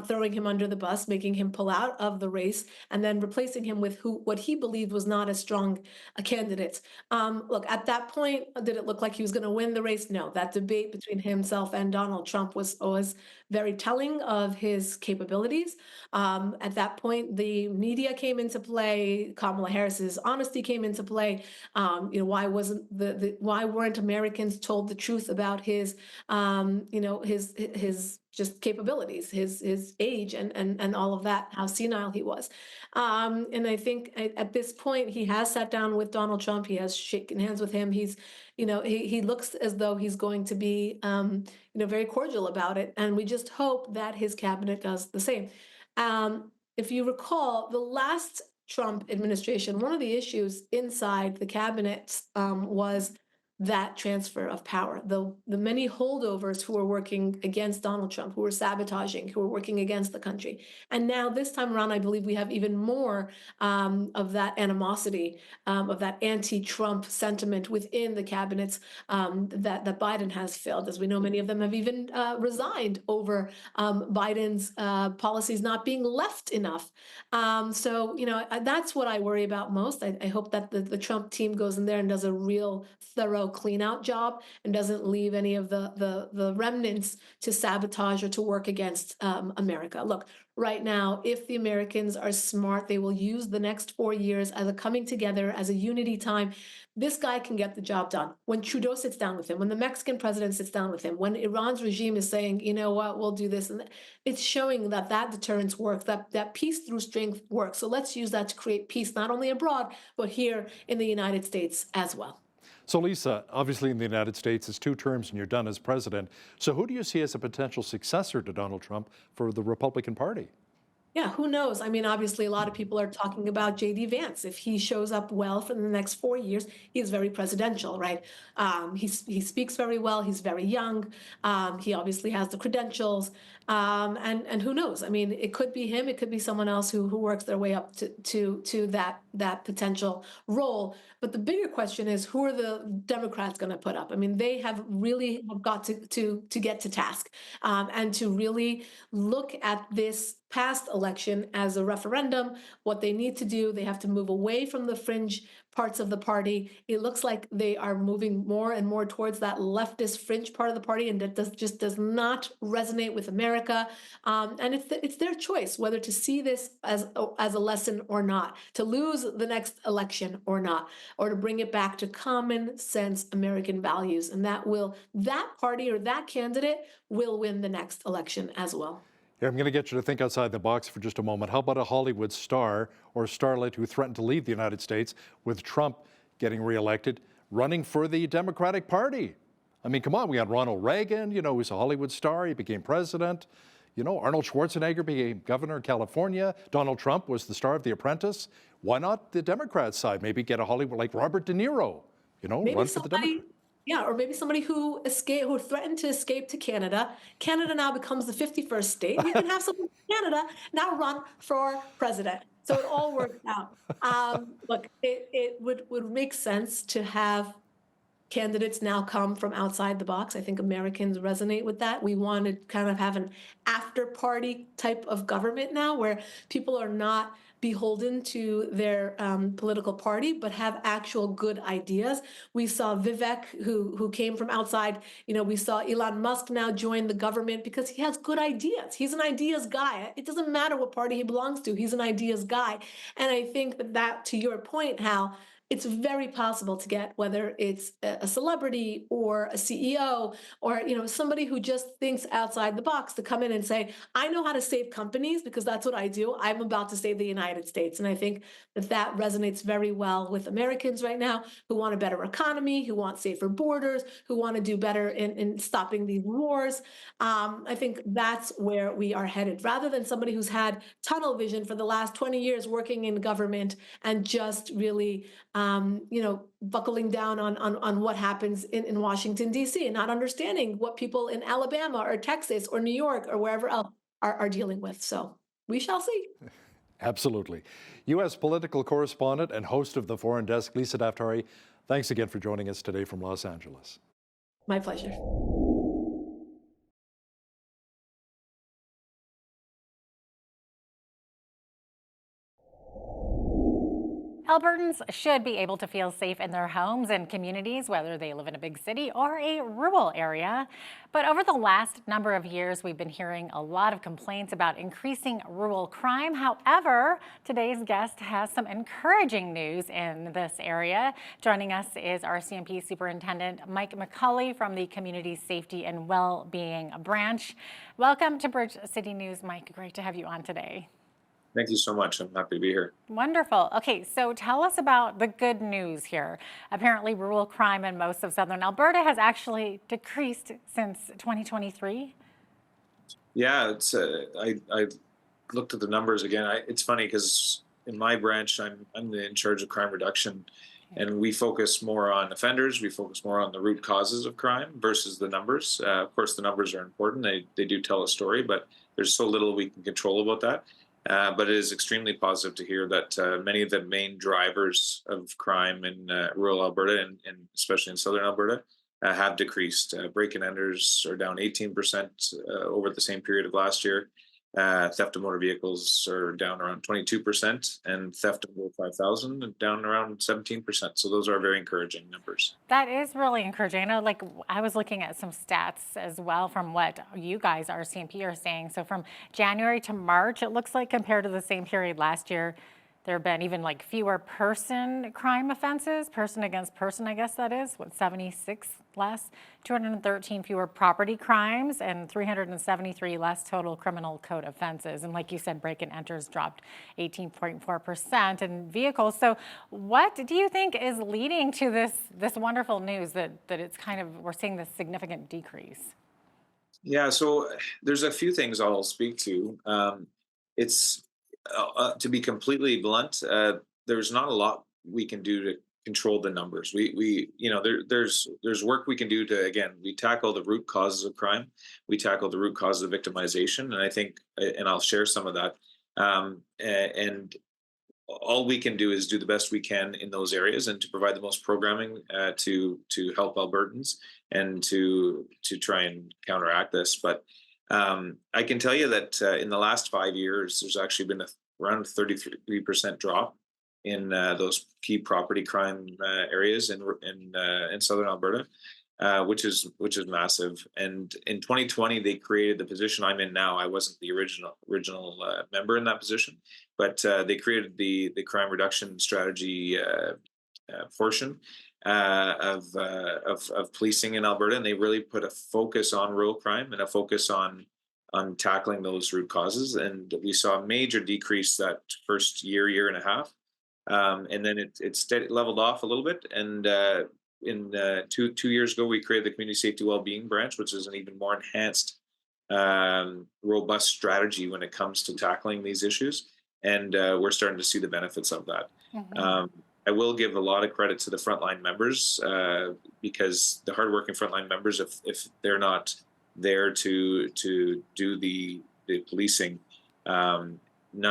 T: throwing him under the bus, making him pull out of the race, and then replacing him with what he believed was not as strong a candidate. Look, at that point, did it look like he was going to win the race? No. That debate between himself and Donald Trump was very telling of his capabilities. At that point, the media came into play. Kamala Harris's honesty came into play. You know, why weren't Americans told the truth about his, you know, his just capabilities, his age, and all of that, how senile he was. And I think at this point, he has sat down with Donald Trump. He has shaken hands with him. He's, you know, he looks as though he's going to be, you know, very cordial about it. And we just hope that his cabinet does the same. If you recall, the last Trump administration, one of the issues inside the cabinet was that transfer of power. The many holdovers who were working against Donald Trump, who were sabotaging, who were working against the country. And now this time around, I believe we have even more of that animosity, of that anti-Trump sentiment within the cabinets that Biden has filled. As we know, many of them have even resigned over Biden's policies not being left enough. So, you know, that's what I worry about most. I hope that the Trump team goes in there and does a real thorough clean out job and doesn't leave any of the remnants to sabotage or to work against America. Look, right now, if the Americans are smart, they will use the next 4 years as a coming together, as a unity time. This guy can get the job done. When Trudeau sits down with him, when the Mexican president sits down with him, when Iran's regime is saying, you know what, we'll do this, and it's showing that deterrence works, that peace through strength works. So let's use that to create peace, not only abroad, but here in the United States as well.
A: So, Lisa, obviously in the United States, it's 2 terms and you're done as president. So who do you see as a potential successor to Donald Trump for the Republican Party?
T: Yeah, who knows? I mean, obviously, a lot of people are talking about J.D. Vance. If he shows up well for the next 4 years, he is very presidential, right? He speaks very well. He's very young. He obviously has the credentials. And who knows? I mean, it could be him. It could be someone else who works their way up to that potential role. But the bigger question is, who are the Democrats going to put up? I mean, they have really got to get to task and to really look at this past election as a referendum. What they need to do, they have to move away from the fringe parts of the party. It looks like they are moving more and more towards that leftist fringe part of the party, and that just does not resonate with America. And it's their choice whether to see this as a lesson or not, to lose the next election or not, or to bring it back to common sense American values. And that party or that candidate will win the next election as well.
A: Here, I'm going to get you to think outside the box for just a moment. How about a Hollywood star or starlet who threatened to leave the United States with Trump getting reelected, running for the Democratic Party? I mean, come on, we had Ronald Reagan, you know, who's a Hollywood star. He became president. You know, Arnold Schwarzenegger became governor of California. Donald Trump was the star of The Apprentice. Why not the Democrat side? Maybe get a Hollywood like Robert De Niro, you know,
T: Maybe
A: run for the Democrat.
T: yeah, or maybe somebody who threatened to escape to Canada. Canada now becomes the 51st state. We can have someone from Canada now run for president. So it all worked out. Look, it would make sense to have candidates now come from outside the box. I think Americans resonate with that. We want to kind of have an after party type of government now where people are not beholden to their political party, but have actual good ideas. We saw Vivek, who came from outside. You know, we saw Elon Musk now join the government because he has good ideas. He's an ideas guy. It doesn't matter what party he belongs to. He's an ideas guy. And I think that to your point, Hal, it's very possible to get, whether it's a celebrity or a CEO or, you know, somebody who just thinks outside the box, to come in and say, I know how to save companies because that's what I do. I'm about to save the United States. And I think that resonates very well with Americans right now who want a better economy, who want safer borders, who want to do better in stopping these wars. I think that's where we are headed, rather than somebody who's had tunnel vision for the last 20 years working in government and just really you know, buckling down on what happens in Washington, D.C. and not understanding what people in Alabama or Texas or New York or wherever else are dealing with. So we shall see.
A: Absolutely. U.S. political correspondent and host of the Foreign Desk, Lisa Daftari, thanks again for joining us today from Los Angeles.
T: My pleasure.
J: Albertans should be able to feel safe in their homes and communities, whether they live in a big city or a rural area. But over the last number of years, we've been hearing a lot of complaints about increasing rural crime. However, today's guest has some encouraging news in this area. Joining us is RCMP Superintendent Mike McCauley from the Community Safety and Well-Being Branch. Welcome to Bridge City News, Mike. Great to have you on today.
U: Thank you so much. I'm happy to be here.
J: Wonderful. Okay, so tell us about the good news here. Apparently, rural crime in most of southern Alberta has actually decreased since 2023.
U: Yeah, it's I looked at the numbers again. It's funny because in my branch, I'm in charge of crime reduction, and we focus more on offenders. We focus more on the root causes of crime versus the numbers. Of course, the numbers are important. They do tell a story, but there's so little we can control about that. But it is extremely positive to hear that many of the main drivers of crime in rural Alberta and especially in southern Alberta have decreased. Break and enters are down 18% over the same period of last year. Theft of motor vehicles are down around 22%, and theft of over 5,000 down around 17%. So those are very encouraging numbers.
J: That is really encouraging. I know, like, I was looking at some stats as well from what you guys, RCMP, are saying. So from January to March, it looks like compared to the same period last year, there have been even like fewer person crime offenses, person against person, I guess that is, 76 less, 213 fewer property crimes, and 373 less total criminal code offenses. And like you said, break and enters dropped 18.4% in vehicles. So what do you think is leading to this wonderful news that it's kind of, we're seeing this significant decrease?
U: Yeah, so there's a few things I'll speak to. It's to be completely blunt, there's not a lot we can do to control the numbers. We you know, there's work we can do to, again, we tackle the root causes of crime, we tackle the root causes of victimization, and I think, and I'll share some of that. And all we can do is do the best we can in those areas and to provide the most programming to help Albertans and to try and counteract this. But I can tell you that in the last 5 years, there's actually been around 33% drop in those key property crime areas in southern Alberta, which is massive. And in 2020, they created the position I'm in now. I wasn't the original member in that position, but they created the crime reduction strategy portion of policing in Alberta, and they really put a focus on rural crime and a focus on tackling those root causes. And we saw a major decrease that first year and a half, and then it leveled off a little bit, and two years ago, we created the Community Safety Wellbeing Branch, which is an even more enhanced, robust strategy when it comes to tackling these issues. And we're starting to see the benefits of that. I will give a lot of credit to the frontline members, because the hardworking frontline members, if they're not there to do the policing, none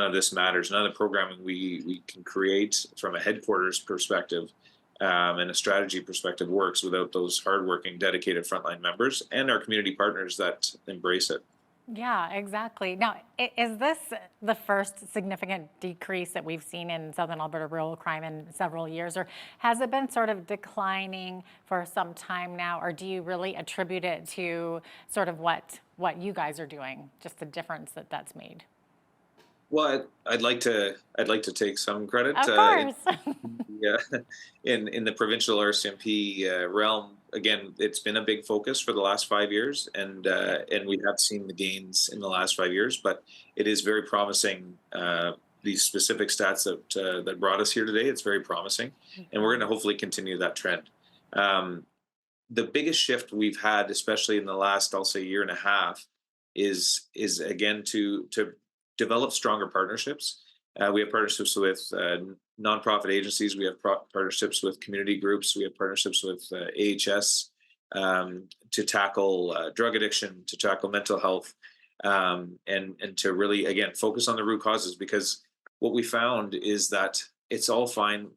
U: of this matters. None of the programming we can create from a headquarters perspective and a strategy perspective works without those hardworking, dedicated frontline members and our community partners that embrace it.
J: Yeah, exactly. Now, is this the first significant decrease that we've seen in Southern Alberta rural crime in several years, or has it been sort of declining for some time now, or do you really attribute it to sort of what you guys are doing, just the difference that's made?
U: Well, I'd like to take some credit.
J: Of course.
U: In the provincial RCMP realm, again, it's been a big focus for the last 5 years, and we have seen the gains in the last 5 years. But it is very promising. These specific stats that brought us here today, it's very promising, and we're going to hopefully continue that trend. The biggest shift we've had, especially in the last, I'll say, year and a half, is again to develop stronger partnerships. We have partnerships with nonprofit agencies. We have partnerships with community groups. We have partnerships with AHS to tackle drug addiction, to tackle mental health, and to really, again, focus on the root causes. Because what we found is that it's all fine.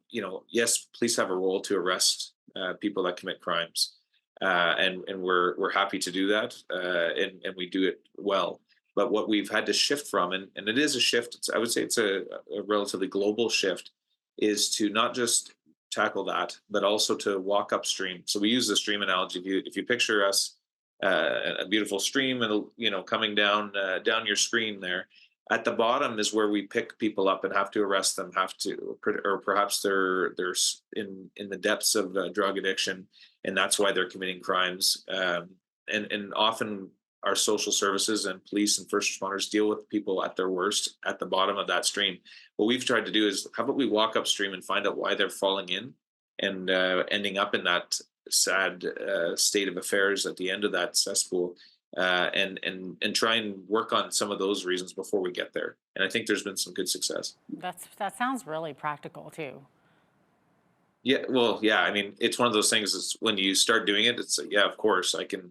U: Yes, police have a role to arrest people that commit crimes, and we're happy to do that, and we do it well. But what we've had to shift from, and it is a shift, I would say it's a relatively global shift, is to not just tackle that, but also to walk upstream. So we use the stream analogy. If you picture us, a beautiful stream, and coming down your screen there, at the bottom is where we pick people up and have to arrest them, or perhaps they're in the depths of drug addiction, and that's why they're committing crimes. And often our social services and police and first responders deal with people at their worst at the bottom of that stream. What we've tried to do is, how about we walk upstream and find out why they're falling in and ending up in that sad state of affairs at the end of that cesspool, and try and work on some of those reasons before we get there. And I think there's been some good success.
J: That sounds really practical too.
U: Yeah, well, yeah. I mean, it's one of those things. It's when you start doing it, it's yeah, of course, I can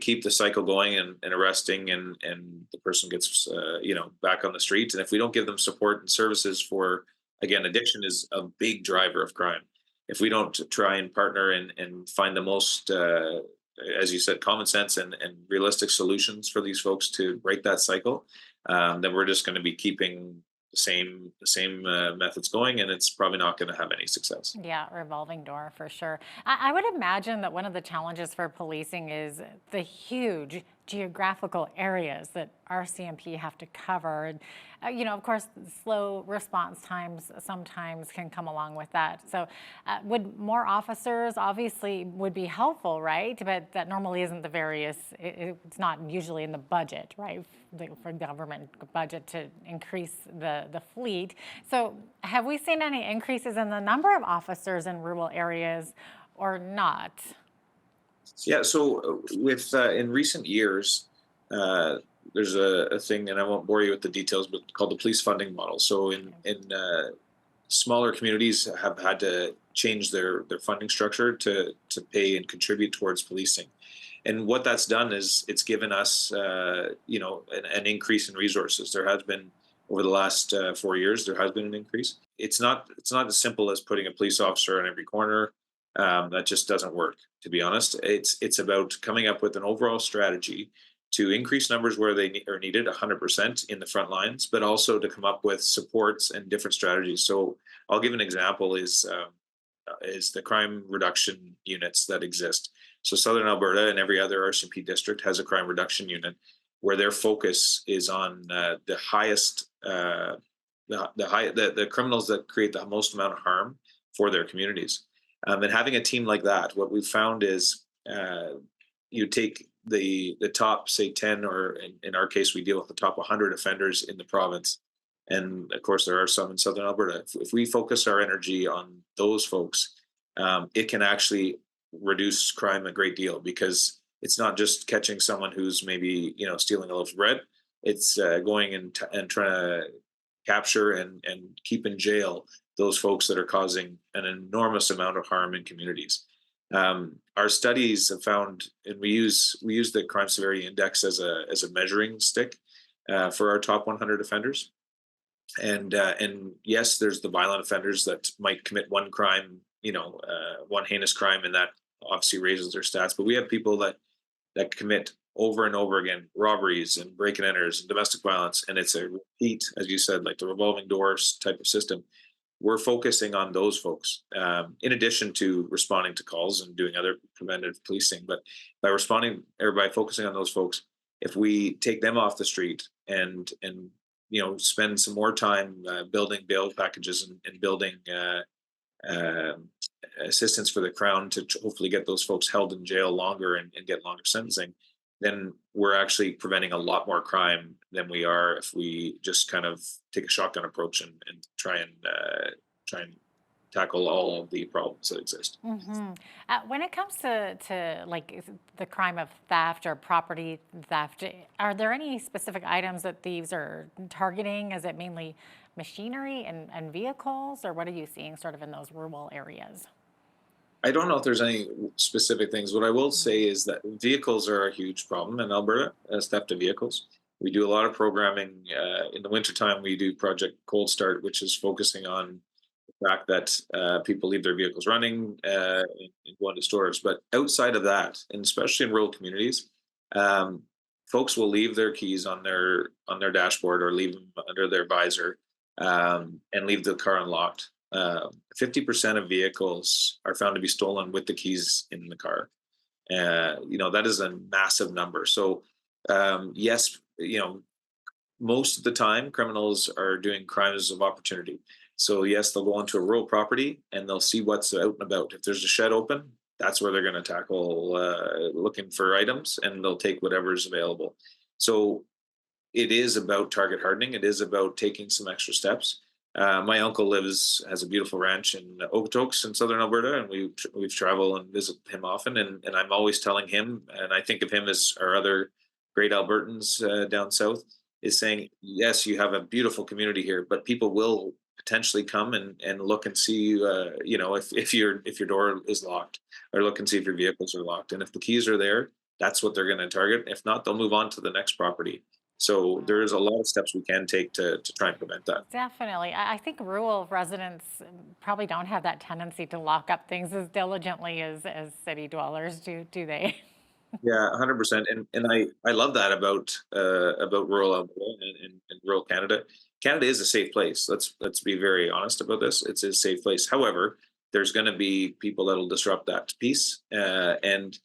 U: keep the cycle going and arresting, and the person gets back on the streets. And if we don't give them support and services for, again, addiction is a big driver of crime. If we don't try and partner and find the most, as you said, common sense and realistic solutions for these folks to break that cycle, then we're just going to be keeping the same methods going, and it's probably not going to have any success.
J: Yeah, revolving door for sure. I would imagine that one of the challenges for policing is the huge geographical areas that RCMP have to cover. And, of course, slow response times sometimes can come along with that. So would more officers obviously would be helpful, right? But that normally isn't it's not usually in the budget, right? For government budget to increase the fleet. So have we seen any increases in the number of officers in rural areas or not?
U: Yeah, so with in recent years, there's a thing, and I won't bore you with the details, but called the police funding model. So in smaller communities have had to change their funding structure to pay and contribute towards policing. And what that's done is it's given us, an increase in resources. There has been, over the last 4 years, there has been an increase. It's not as simple as putting a police officer on every corner. That just doesn't work, to be honest. It's about coming up with an overall strategy to increase numbers where they are needed 100% in the front lines, but also to come up with supports and different strategies. So I'll give an example is the crime reduction units that exist. So Southern Alberta and every other RCMP district has a crime reduction unit where their focus is on the highest, the criminals that create the most amount of harm for their communities. And having a team like that, what we've found is you take the top, say 10, or in our case, we deal with the top 100 offenders in the province. And of course, there are some in Southern Alberta. If we focus our energy on those folks it can actually reduce crime a great deal, because it's not just catching someone who's maybe stealing a loaf of bread. It's going and trying to capture and keep in jail those folks that are causing an enormous amount of harm in communities. Our studies have found, and we use the crime severity index as a measuring stick for our top 100 offenders. And yes, there's the violent offenders that might commit one crime, one heinous crime, and that obviously raises their stats. But we have people that commit over and over again robberies and break and enters and domestic violence, and it's a repeat, as you said, like the revolving doors type of system. We're focusing on those folks, in addition to responding to calls and doing other preventive policing. But by focusing on those folks, if we take them off the street and spend some more time building bail packages and building assistance for the Crown to hopefully get those folks held in jail longer and get longer sentencing, then we're actually preventing a lot more crime than we are if we just kind of take a shotgun approach and try and tackle all of the problems that exist.
J: When it comes to like the crime of theft or property theft, are there any specific items that thieves are targeting? Is it mainly machinery and vehicles, or what are you seeing sort of in those rural areas?
U: I don't know if there's any specific things. What I will say is that vehicles are a huge problem in Alberta, as theft of vehicles. We do a lot of programming. In the wintertime, we do Project Cold Start, which is focusing on the fact that people leave their vehicles running and go into stores. But outside of that, and especially in rural communities, folks will leave their keys on their dashboard or leave them under their visor and leave the car unlocked. 50% of vehicles are found to be stolen with the keys in the car. That is a massive number. So yes, most of the time criminals are doing crimes of opportunity. So yes, they'll go onto a rural property and they'll see what's out and about. If there's a shed open, that's where they're going to tackle looking for items, and they'll take whatever's available. So it is about target hardening. It is about taking some extra steps. My uncle has a beautiful ranch in Okotoks in southern Alberta, and we've traveled and visit him often. And I'm always telling him, and I think of him as our other great Albertans down south, is saying, yes, you have a beautiful community here, but people will potentially come and look and see, if your door is locked, or look and see if your vehicles are locked. And if the keys are there, that's what they're going to target. If not, they'll move on to the next property. So there's a lot of steps we can take to try and prevent that.
J: Definitely. I think rural residents probably don't have that tendency to lock up things as diligently as city dwellers do they?
U: Yeah, 100%. And I love that about rural Alberta and rural Canada. Canada is a safe place. Let's be very honest about this. It's a safe place. However, there's going to be people that'll disrupt that peace, and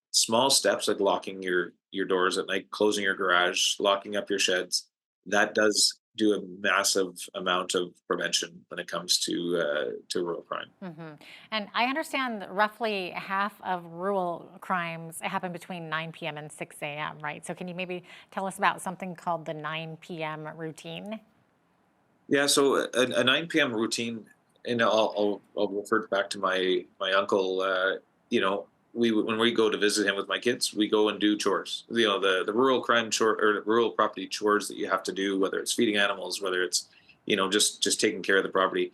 U: small steps like locking your doors at night, closing your garage, locking up your sheds, that does do a massive amount of prevention when it comes to rural crime.
J: And I understand that roughly half of rural crimes happen between 9 p.m. and 6 a.m., right? So can you maybe tell us about something called the 9 p.m. routine?
U: Yeah, so a 9 p.m. routine, and I'll refer back to my uncle. When we go to visit him with my kids, we go and do chores. The rural crime chore or rural property chores that you have to do, whether it's feeding animals, whether it's just taking care of the property.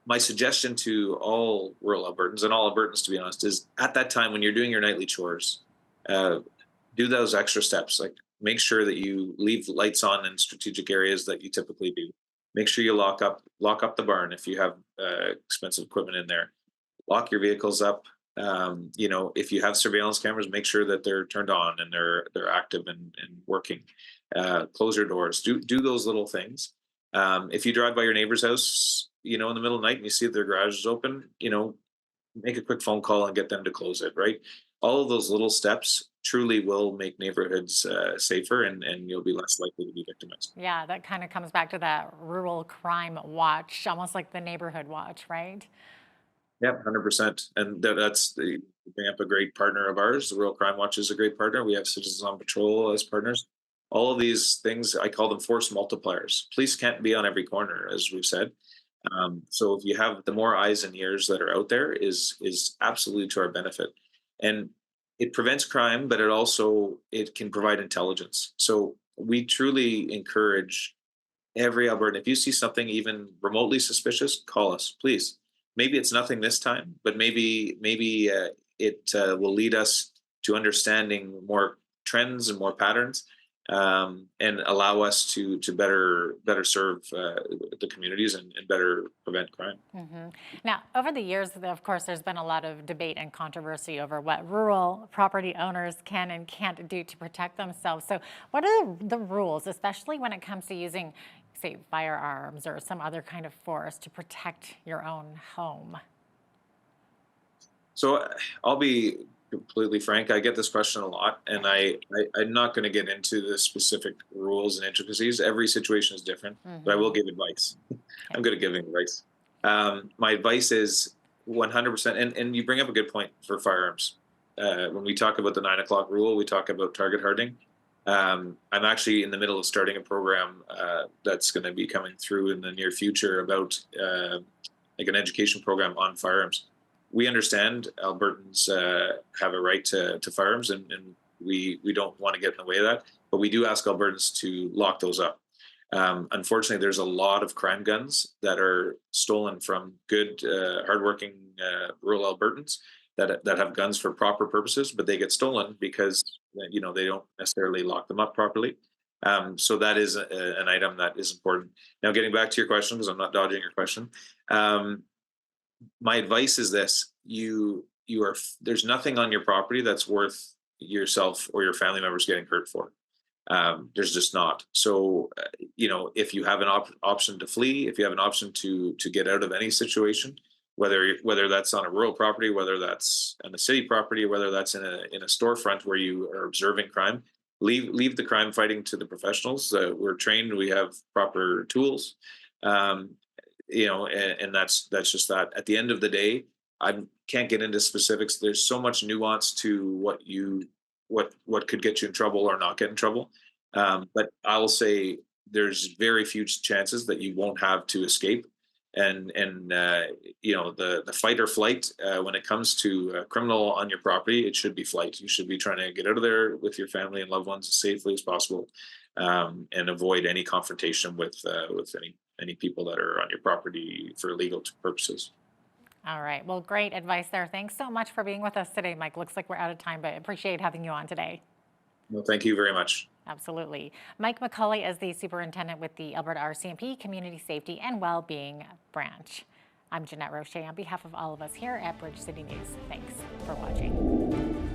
U: My suggestion to all rural Albertans, and all Albertans to be honest, is at that time when you're doing your nightly chores, do those extra steps. Like make sure that you leave lights on in strategic areas that you typically do. Make sure you lock up the barn if you have expensive equipment in there. Lock your vehicles up. If you have surveillance cameras, make sure that they're turned on and they're active and working. Close your doors. Do those little things. If you drive by your neighbor's house, in the middle of the night and you see that their garage is open, make a quick phone call and get them to close it. Right. All of those little steps truly will make neighborhoods safer, and you'll be less likely to be victimized.
J: Yeah, that kind of comes back to that rural crime watch, almost like the neighborhood watch, right?
U: Yeah, 100%. And that's bring up a great partner of ours. The Rural Crime Watch is a great partner. We have Citizens on Patrol as partners. All of these things, I call them force multipliers. Police can't be on every corner, as we've said. So if you have the more eyes and ears that are out there is absolutely to our benefit. And it prevents crime, but it can provide intelligence. So we truly encourage every Albertan. If you see something even remotely suspicious, call us, please. Maybe it's nothing this time, but maybe it will lead us to understanding more trends and more patterns, and allow us to better serve the communities and better prevent crime.
J: Now, over the years, of course, there's been a lot of debate and controversy over what rural property owners can and can't do to protect themselves. So what are the rules, especially when it comes to using, say, firearms or some other kind of force to protect your own home?
U: So I'll be completely frank. I get this question a lot, and I'm not going to get into the specific rules and intricacies. Every situation is different, but I will give advice. I'm good at giving advice. My advice is 100%, and you bring up a good point for firearms. When we talk about the 9 o'clock rule, we talk about target hardening. I'm actually in the middle of starting a program that's going to be coming through in the near future about like an education program on firearms. We understand Albertans have a right to firearms, and we don't want to get in the way of that. But we do ask Albertans to lock those up. Unfortunately, there's a lot of crime guns that are stolen from good, hardworking rural Albertans that have guns for proper purposes, but they get stolen because they don't necessarily lock them up properly. So that is an item that is important. Now, getting back to your question, because I'm not dodging your question. My advice is this: there's nothing on your property that's worth yourself or your family members getting hurt for. There's just not. So, if you have an option to flee, if you have an option to get out of any situation, whether that's on a rural property, whether that's on a city property, whether that's in a storefront where you are observing crime, leave the crime fighting to the professionals. We're trained. We have proper tools. And that's just that. At the end of the day, I can't get into specifics. There's so much nuance to what could get you in trouble or not get in trouble. But I'll say there's very few chances that you won't have to escape. And the fight or flight when it comes to a criminal on your property, it should be flight. You should be trying to get out of there with your family and loved ones as safely as possible, and avoid any confrontation with any people that are on your property for legal purposes.
J: All right. Well, great advice there. Thanks so much for being with us today, Mike. Looks like we're out of time, but appreciate having you on today.
U: Well, thank you very much.
J: Absolutely. Mike McCauley is the superintendent with the Alberta RCMP Community Safety and Wellbeing Branch. I'm Jeanette Roche on behalf of all of us here at Bridge City News. Thanks for watching.